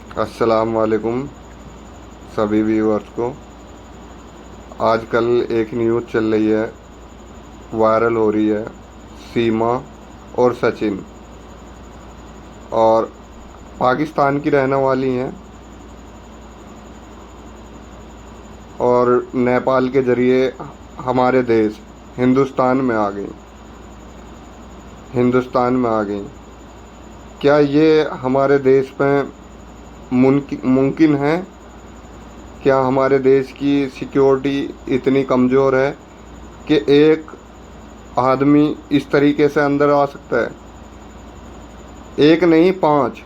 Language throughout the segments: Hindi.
अस्सलाम वालेकुम सभी व्यूअर्स को। आजकल एक न्यूज़ चल रही है, वायरल हो रही है। सीमा और सचिन और पाकिस्तान की रहने वाली हैं और नेपाल के ज़रिए हमारे देश हिंदुस्तान में आ गई। क्या ये हमारे देश में मुमकिन है? क्या हमारे देश की सिक्योरिटी इतनी कमज़ोर है कि एक आदमी इस तरीके से अंदर आ सकता है? एक नहीं, 5।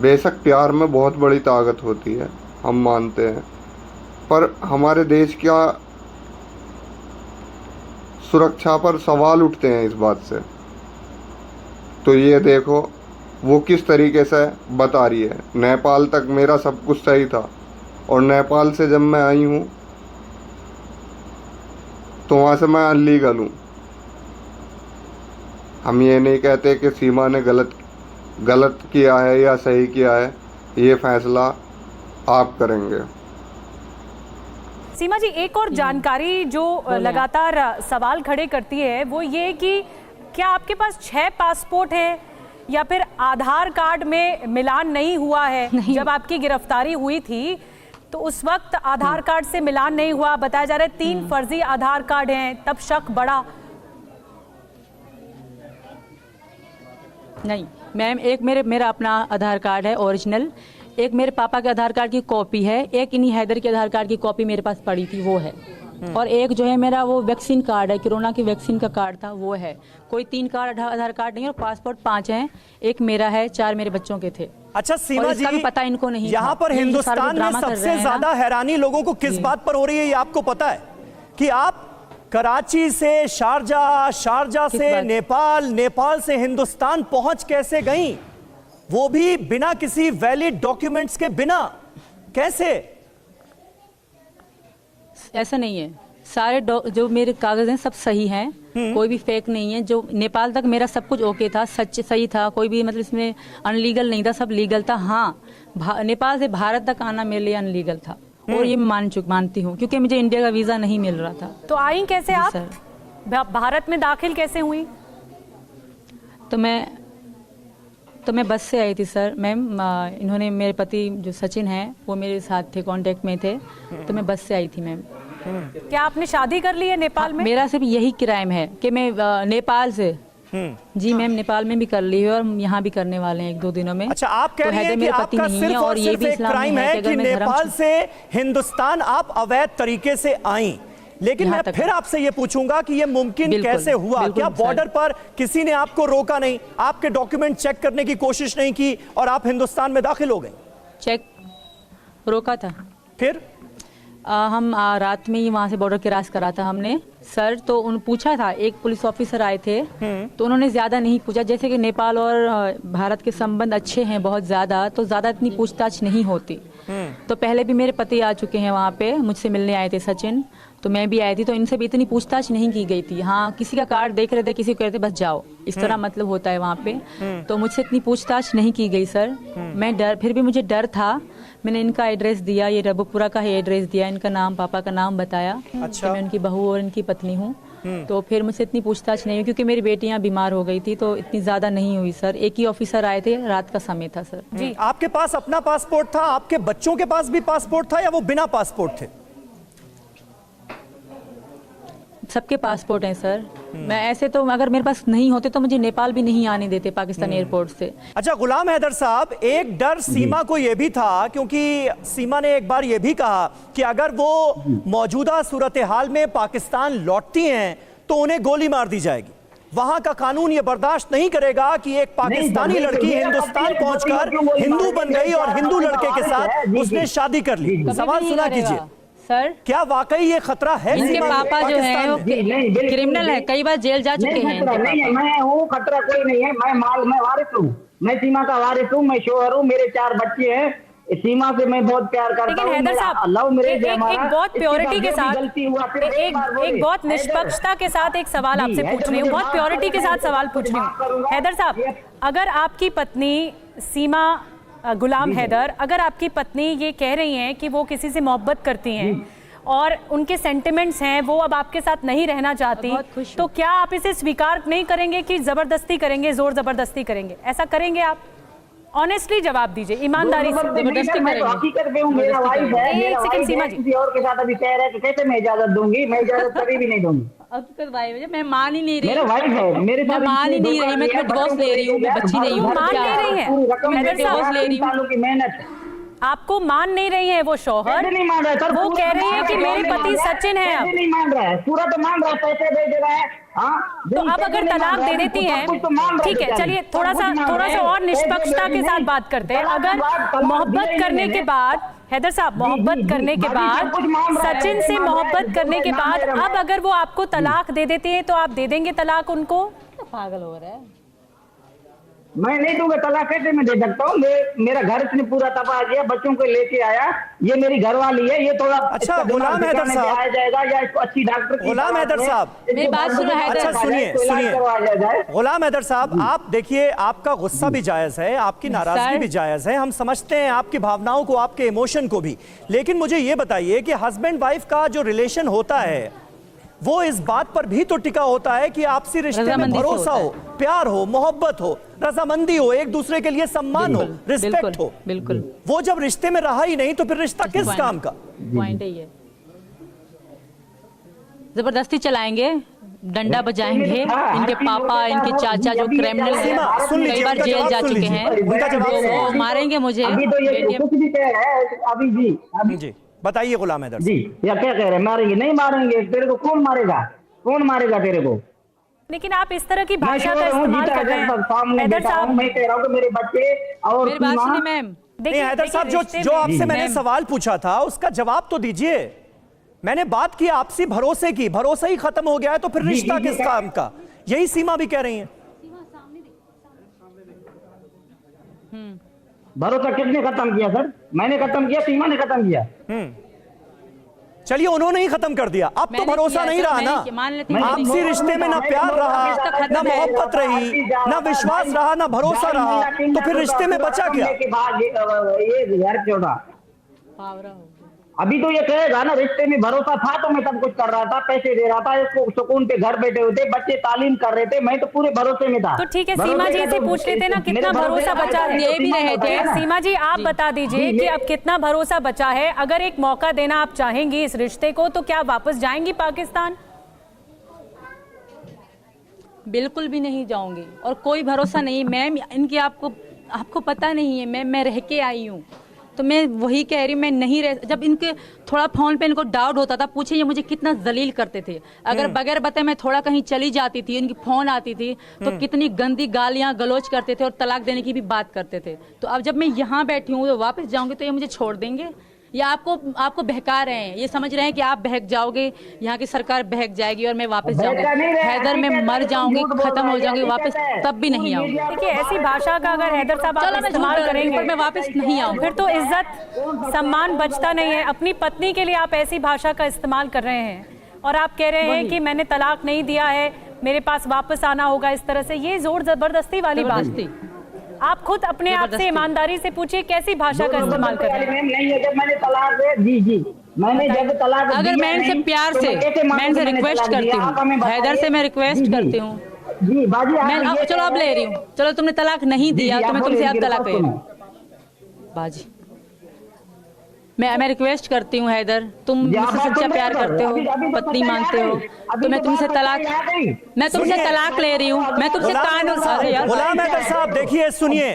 बेशक प्यार में बहुत बड़ी ताकत होती है, हम मानते हैं, पर हमारे देश क्या सुरक्षा पर सवाल उठते हैं इस बात से। तो ये देखो वो किस तरीके से बता रही है। नेपाल तक मेरा सब कुछ सही था और नेपाल से जब मैं आई हूँ तो वहाँ से मैं अनलीगल हूँ। हम ये नहीं कहते कि सीमा ने गलत किया है या सही किया है, ये फैसला आप करेंगे। सीमा जी, एक और जानकारी जो लगातार सवाल खड़े करती है वो ये कि क्या आपके पास 6 पासपोर्ट हैं या फिर आधार कार्ड में मिलान नहीं हुआ है? नहीं। जब आपकी गिरफ्तारी हुई थी तो उस वक्त आधार कार्ड से मिलान नहीं हुआ, बताया जा रहा है 3 फर्जी आधार कार्ड हैं, तब शक बढ़ा। नहीं मैम, एक मेरा अपना आधार कार्ड है ओरिजिनल, एक मेरे पापा के आधार कार्ड की कॉपी है, एक इन्हीं हैदर के आधार कार्ड की कॉपी मेरे पास पड़ी थी वो है, और एक जो है मेरा वो वैक्सीन कार्ड है, कोरोना की वैक्सीन का कार्ड था वो है। कोई 3 कार्ड आधार कार्ड नहीं है, और पासपोर्ट 5 हैं, एक मेरा है, 4 मेरे बच्चों के थे। अच्छा सीमा जी, भी पता इनको नहीं, यहाँ पर हिंदुस्तान में सबसे ज्यादा हैरानी लोगों को किस बात पर हो रही है, ये आपको पता है कि आप कराची से शारजा से नेपाल से हिंदुस्तान पहुंच कैसे गई, वो भी बिना किसी वैलिड डॉक्यूमेंट्स के बिना? कैसे? ऐसा नहीं है, सारे जो मेरे कागज हैं सब सही हैं, कोई भी फेक नहीं है। जो नेपाल तक मेरा सब कुछ ओके था, सच सही था, कोई भी मतलब इसमें अनलीगल नहीं था, सब लीगल था। हाँ, नेपाल से भारत तक आना मेरे लिए अनलीगल था, और ये मानती हूँ, क्योंकि मुझे इंडिया का वीजा नहीं मिल रहा था। तो आई कैसे आप भारत में दाखिल कैसे हुई? तो मैं बस से आई थी सर मैम। इन्होंने, मेरे पति जो सचिन हैं वो मेरे साथ थे, कांटेक्ट में थे, तो मैं बस से आई थी मैम। क्या आपने शादी कर ली है नेपाल में? मेरा सिर्फ यही क्राइम है कि मैं नेपाल से जी मैम, नेपाल में भी कर ली है और यहाँ भी करने वाले हैं 1-2 दिनों में। अच्छा, आप कह रही हैं कि आपका सिर्फ और सिर्फ एक क्राइम है कि नेपाल से हिंदुस्तान आप अवैध तरीके से आई, लेकिन मैं फिर आपसे ये पूछूंगा कि ये मुमकिन कैसे हुआ? क्या बॉर्डर पर किसी ने आपको रोका नहीं, आपके डॉक्यूमेंट चेक करने की कोशिश नहीं की और आप हिंदुस्तान में दाखिल हो गए? चेक रोका था, फिर हम रात में ही वहाँ से बॉर्डर क्रॉस करा था हमने सर। तो उन पूछा था, एक पुलिस ऑफिसर आए थे, तो उन्होंने ज़्यादा नहीं पूछा। जैसे कि नेपाल और भारत के संबंध अच्छे हैं बहुत ज़्यादा, तो ज़्यादा इतनी पूछताछ नहीं होती। तो पहले भी मेरे पति आ चुके हैं वहाँ पे, मुझसे मिलने आए थे सचिन, तो मैं भी आई थी, तो इनसे भी इतनी पूछताछ नहीं की गई थी। हाँ, किसी का कार्ड देख रहे थे, किसी को कहते बस जाओ, इस तरह मतलब होता है वहाँ पे। तो मुझसे इतनी पूछताछ नहीं की गई सर। मैं फिर भी मुझे डर था। मैंने इनका एड्रेस दिया, ये रबुपुरा का ही एड्रेस दिया, इनका नाम, पापा का नाम बताया। अच्छा। मैं उनकी बहू और इनकी पत्नी हूँ। तो फिर मुझसे इतनी पूछताछ नहीं हुई, क्योंकि मेरी बेटियां बीमार हो गई थी, तो इतनी ज्यादा नहीं हुई सर। एक ही ऑफिसर आए थे, रात का समय था सर। जी, आपके पास अपना पासपोर्ट था, आपके बच्चों के पास भी पासपोर्ट था, या वो बिना पासपोर्ट थे? सबके पासपोर्ट हैं सर। मैं ऐसे तो अगर मेरे पास नहीं होते तो मुझे नेपाल भी नहीं आने देते पाकिस्तान एयरपोर्ट से। अच्छा गुलाम हैदर साहब, एक डर सीमा को यह भी था, क्योंकि सीमा ने एक बार यह भी कहा कि अगर वो मौजूदा सूरत हाल में पाकिस्तान लौटती हैं तो उन्हें गोली मार दी जाएगी। वहां का कानून ये बर्दाश्त नहीं करेगा कि एक पाकिस्तानी लड़की हिंदुस्तान पहुंचकर हिंदू बन गई और हिंदू लड़के के साथ उसने शादी कर ली। सवाल सुना कीजिए सर, क्या वाकई ये खतरा है? इनके पापा जो है वो क्रिमिनल है, कई बार जेल जा चुके हैं। मैं हूँ, खतरा कोई नहीं है। मैं वारिस हूँ, मैं सीमा का वारिस हूँ, मैं शोहर हूँ, मेरे 4 बच्चे हैं। सीमा से मैं बहुत प्यार करता हूँ। हैदर साहब, एक बहुत प्योरिटी के साथ, एक बहुत निष्पक्षता के साथ एक सवाल आपसे पूछ रही हूँ, बहुत प्योरिटी के साथ सवाल पूछ रही हूँ। हैदर साहब, अगर आपकी पत्नी सीमा गुलाम हैदर, अगर आपकी पत्नी ये कह रही हैं कि वो किसी से मोहब्बत करती हैं और उनके सेंटिमेंट्स हैं, वो अब आपके साथ नहीं रहना चाहती, तो क्या आप इसे स्वीकार नहीं करेंगे कि जबरदस्ती करेंगे, जोर जबरदस्ती करेंगे? ऐसा करेंगे आप? ऑनेस्टली जवाब दीजिए, ईमानदारी से। जबरदस्ती मैं तो हकीकत में हूँ, मेरा वाइफ है, मेरा सेकंड वाइफ सीमा है, जी। किसी और के साथ अभी कह रहे हैं कि कैसे मैं इजाजत दूंगी? मैं इजाजत कभी भी नहीं दूंगी। हकीकत भाई मुझे मैं मान ही नहीं रही, मेरा वाइफ है, मेरे मैं मान ही नहीं रही, मैं डिवोर्स ले रही हूँ, मैं बच्ची नहीं हूँ, मान नहीं रही हैं? मैं डिवोर्स ले रही हूँ। सालों की मेहनत आपको मान नहीं रही है वो शौहर? कैसे नहीं मान रहा है सर? वो पूरा कह रही है कि मान मेरे रहा है, पति सचिन है। कैसे अब नहीं मान रहा है? पूरा तो मान रहा है, पैसे भेज रहा है। हाँ, तो अब अगर तलाक दे देती हैं, ठीक है, चलिए थोड़ा सा और निष्पक्षता के साथ बात करते हैं। अगर मोहब्बत करने के बाद, हैदर साहब, मोहब्बत करने के बाद, सचिन से मोहब्बत करने के बाद, अब अगर वो आपको तलाक दे देती है तो आप दे देंगे तलाक उनको? पागल हो रहा है। मैं नहीं दूंगा तलाक, कैसे मैं दे सकता हूँ? मेरा घर इसने पूरा तबाह किया, बच्चों को लेके आया, ये मेरी घरवाली है, ये थोड़ा अच्छा, इसका दिमाग गुलाम हैदर ठिकाने साहब। पे आया जाएगा या इसको अच्छी डॉक्टर की गुलाम सलाह हैदर दें, साहब। इसको मेरी बात सुनो, डॉक्टर हैदर। को अच्छा, दिखाया जाए, इसको इलाज सुनिए। करवाया जाए। गुलाम हैदर साहब, आप देखिए, आपका गुस्सा भी जायज है, आपकी नाराजगी सर। भी जायज है, हम समझते हैं आपकी भावनाओं को, आपके इमोशन को भी। लेकिन मुझे ये बताइए कि हस्बैंड वाइफ का जो रिलेशन होता है वो इस बात पर भी तो टिका होता है कि आपसी रिश्ते में रजामंदी से भरोसा होता हो, प्यार हो, मोहब्बत हो, रजामंदी हो, एक दूसरे के लिए सम्मान हो, रिस्पेक्ट हो। बिल्कुल वो जब रिश्ते में रहा ही नहीं तो फिर रिश्ता किस पॉइंट- काम का? पॉइंट है ये। जबरदस्ती चलाएंगे, डंडा बजाएंगे, इनके पापा, इनके चाचा जो क्रिमिनल हैं, सीमा, सुन लीजिए, कई बार उनका जेल जवाब जा सुन चुके लीजिए। हैं, उनका जवाब सुन वो लीजिए। मारेंगे मुझे। अभी तो ये कुछ भी कह रहा है अभी जी, अभी जी बताइए गुलाम हैदर जी, या क्या कह रहे हैं? मारेंगे? नहीं मारेंगे। तेरे को कौन मारेगा? कौन मारेगा तेरे को? लेकिन आप इस तरह की मैं भाषा कह का रहा हूँ, इस्तेमाल जीता कर रहे अगर हैं सामने हैदर बैठा हूँ, साहब। मैं कह रहा हूँ कि मेरे बच्चे और मेरी बात सीमा- सुनिए मैम। नहीं हैदर साहब, जो आपसे मैंने मैम। सवाल पूछा था उसका जवाब तो दीजिए। मैंने बात की आपसी भरोसे की, भरोसा ही खत्म हो गया है तो फिर रिश्ता किस काम का? यही सीमा भी कह रही हैं। भरोसा किसने खत्म किया सर? मैंने खत्म किया, सीमा ने खत्म किया। चलिए, उन्होंने ही खत्म कर दिया। अब तो मैंने भरोसा किया, नहीं सर, रहा मैंने ना। किया, मान लेती हूँ, आपसी रिश्ते में ना प्यार रहा, ना मोहब्बत रही, ना विश्वास रहा, ना भरोसा रहा, तो फिर रिश्ते में बचा क्या? ये घर छोड़ा। पावरा हो। अभी तो ये कहेगा ना, रिश्ते में भरोसा था तो मैं सब कुछ कर रहा था, पैसे दे रहा था, इसको सुकून पे घर बैठे हुए थे, बच्चे तालीम कर रहे थे, मैं तो पूरे भरोसे में था। तो ठीक है, सीमा जी से पूछ लेते ना कितना भरोसा बचा है। ये भी रहे थे। सीमा जी, आप बता दीजिए कि अब कितना भरोसा बचा है? अगर एक मौका देना आप चाहेंगी इस रिश्ते को, तो क्या वापस जाएंगी पाकिस्तान? बिल्कुल भी नहीं जाऊंगी, और कोई भरोसा नहीं मैम। इनकी आपको पता नहीं है, मैं रह के आई हूँ, तो मैं वही कह रही हूँ, मैं नहीं रह। जब इनके थोड़ा फोन पे इनको डाउट होता था, पूछे ये मुझे कितना जलील करते थे। अगर बगैर बताए मैं थोड़ा कहीं चली जाती थी, इनकी फोन आती थी तो कितनी गंदी गालियां गलोच करते थे और तलाक देने की भी बात करते थे। तो अब जब मैं यहाँ बैठी हूँ तो वापस जाऊंगी तो ये मुझे छोड़ देंगे, या आपको बहका रहे हैं? ये समझ रहे हैं कि आप बहक जाओगे, यहाँ की सरकार बहक जाएगी और मैं वापस जाऊंगी, हैदर में मर जाऊंगी, खत्म हो जाऊंगी वापस, तब भी नहीं आऊंगी। देखिए, ऐसी भाषा का अगर हैदर साहब आप चलो मैं इस्तेमाल करेंगे, पर मैं वापस नहीं आऊंगी। फिर तो इज्जत सम्मान बचता नहीं है। अपनी पत्नी के लिए आप ऐसी भाषा का इस्तेमाल कर रहे हैं और आप कह रहे हैं कि मैंने तलाक नहीं दिया है, मेरे पास वापस आना होगा। इस तरह से ये जोर जबरदस्ती वाली बात थी। आप खुद अपने आप से ईमानदारी से पूछिए कैसी भाषा का इस्तेमाल कर रहे हैं। नहीं है, जब मैंने तलाक जी मैंने जब तलाक अगर मैं इनसे प्यार से मैं इनसे रिक्वेस्ट करती हूँ, हैदर से मैं रिक्वेस्ट करती हूँ जी बाजी, मैं, चलो अब ले रही हूँ, चलो तुमने तलाक नहीं दिया तो मैं तुमसे अब तलाक ले रही हूँ। बाजी, मैं रिक्वेस्ट करती हूँ हैदर, तुम मुझसे सच्चा प्यार करते हो, पत्नी मानते हो, तो मैं तुमसे तलाक ले रही हूँ। मैं तुमसे कानून। अरे यार गुलाम हैदर साहब, देखिए, सुनिए,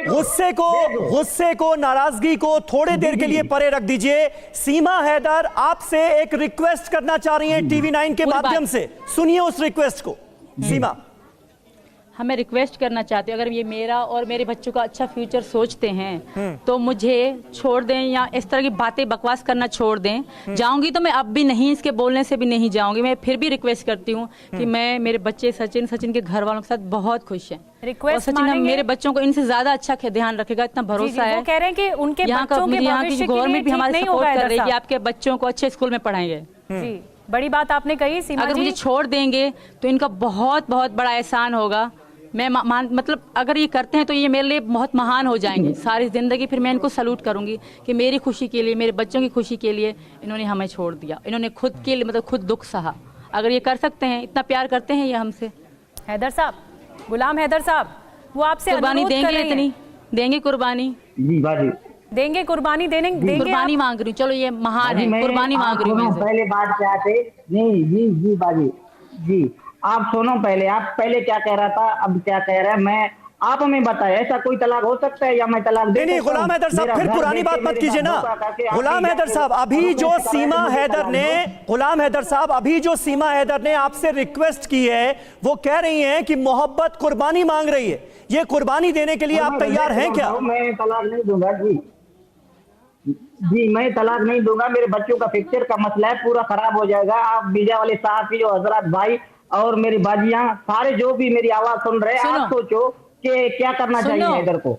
गुस्से को नाराजगी को थोड़ी देर के लिए परे रख दीजिए। सीमा हैदर आपसे एक रिक्वेस्ट करना चाह रही हैं टीवी 9 के माध्यम से, सुनिए उस रिक्वेस्ट को। सीमा, हमें रिक्वेस्ट करना चाहती हूँ, अगर ये मेरा और मेरे बच्चों का अच्छा फ्यूचर सोचते हैं तो मुझे छोड़ दें, या इस तरह की बातें बकवास करना छोड़ दें। जाऊंगी तो मैं अब भी नहीं, इसके बोलने से भी नहीं जाऊंगी। मैं फिर भी रिक्वेस्ट करती हूँ कि मैं, मेरे बच्चे सचिन के घर वालों के साथ बहुत खुश हैं, और सचिन मेरे बच्चों को इनसे ज्यादा अच्छा ध्यान रखेगा, इतना भरोसा है। वो कह रहे हैं कि उनके यहाँ बच्चों के यहाँ की गवर्नमेंट भी हमारी सपोर्ट कर रही है कि आपके बच्चों को अच्छे स्कूल में पढ़ाएंगे। जी, बड़ी बात आपने कही सीमा जी। अगर मुझे छोड़ देंगे तो इनका बहुत बहुत बड़ा एहसान होगा मैं मतलब अगर ये करते हैं तो ये मेरे लिए बहुत महान हो जाएंगे सारी जिंदगी। फिर मैं इनको सलूट करूंगी कि मेरी खुशी के लिए, मेरे बच्चों की खुशी के लिए इन्होंने हमें छोड़ दिया। इन्होंने खुद के लिए मतलब खुद दुख सहा। अगर ये कर सकते हैं, इतना प्यार करते हैं ये हमसे। हैदर साहब, गुलाम हैदर साहब, वो आपसे कुर्बानी अनुरोध कर देंगे, रहे हैं। इतनी देंगे कुर्बानी, जी बाजी, देंगे कुर्बानी, देंगे कुर्बानी आप? मांग रही हूँ। चलो ये महान बाजी, है, मैं कुर्बानी मांग रही हूँ मैं आप इनसे। पहले बात क्या थे? नहीं जी जी बाजी जी, आप सुनो पहले। आप पहले क्या कह रहा था, अब क्या कह रहा है? मैं आप हमें बताए, ऐसा कोई तलाक हो सकता है या मैं तलाक दे नहीं सकता हूं? गुलाम हैदर साहब, मेरा फिर घर पुरानी बेचे, बात मत मेरे कीजिए साथ ना। धोखा करके आप गुलाम ही हैदर जाके साहब, अभी आरोपी जो कराए, सीमा मुझे हैदर तलाक ने, दो। गुलाम हैदर साहब, अभी जो सीमा हैदर ने आपसे रिक्वेस्ट की है, वो कह रही हैं कि मोहब्बत कुर्बानी मांग रही है। ये कुर्बानी देने के लिए आप तैयार हैं क्या? मैं तलाक नहीं दूंगा जी जी, मैं तलाक नहीं दूंगा। मेरे बच्चों का फ्यूचर का मसला है, पूरा खराब हो जाएगा। आप मीडिया वाले साहब, जो हजरत भाई और मेरी बाजियां, सारे जो भी मेरी आवाज सुन रहे हैं, सुनो। आप सोचो कि क्या करना चाहिए सुनो। हैदर को।